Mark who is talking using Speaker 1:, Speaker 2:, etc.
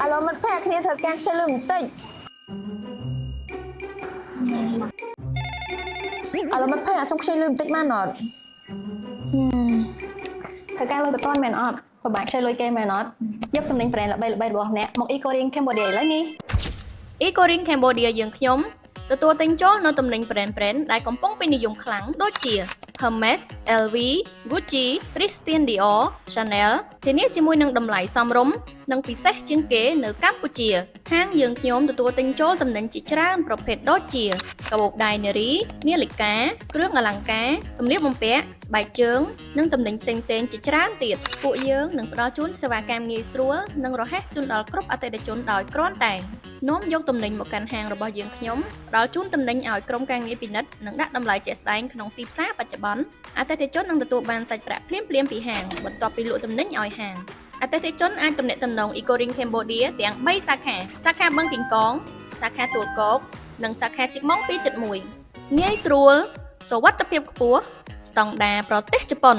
Speaker 1: អាឡូមិត្តភក្តិគ្នាធ្វើការខ្ជិលលឿនបន្តិចអាឡូមិត្តភក្តិសុំខ្ជិលលឿនបន្តិចបានអត់ធ្វើការលុយបតនមែនអត់ពិបាកខ្ជិលលុយគេមែនអត់យកតំណែងប្រេនល្បីៗរបស់អ្នកមក Ecoring Cambodia ឥឡូវនេះ
Speaker 2: Ecoring Cambodia យើងខ្ញុំទទួលទិញចូលនៅតំណែងប្រេនដែលកំពុងពេញនិយមខ្លាំងដូចជា Hermes, LV, Gucci, Christian Dior, Chanel ធានាជាមួយនឹងតម្លៃសមរម្យនិងពិសេសជាងគេនៅកម្ពុជាហាងយើងខ្ញុំទទួលទិញចូលតំណែងជាច្រើនប្រភេទដូចជាកាបូបដៃនារីនាឡិកាគ្រឿងអលង្ការសម្លៀកបំពាក់ស្បែកជើងនិងតំណែងផ្សេងៗជាច្រើនទៀតពួកយើងនឹងផ្ដល់ជូនសេវាកម្មងាយស្រួលនិងរហ័សជូនដល់គ្រប់អតិថិជនដោយគ្រាន់តែនាំយកតំណែងមកកាន់ហាងរបស់យើងខ្ញុំផ្ដល់ជូនតំណែងឲ្យក្រុមការងារពិនិត្យនិងដាក់តម្លៃជាក់ស្ដែងក្នុងទីផ្សារបច្ចុប្បន្នអតិថិជននឹងទទួលបានសាច់ប្រាក់ភ្លាមៗពីហាងបន្ទាប់ពីលក់តំណែងឲ្យហាងអតិថិជនអាចទំនាក់ទំនង Ecoring Cambodia ទាំង3សាខាបឹងកេងកងសាខាទួលគោកនិងសាខាជីកម៉ុង271ងាយស្រួលសុវត្ថិភាពខ្ពស់ស្តង់ដារប្រទេសជប៉ុន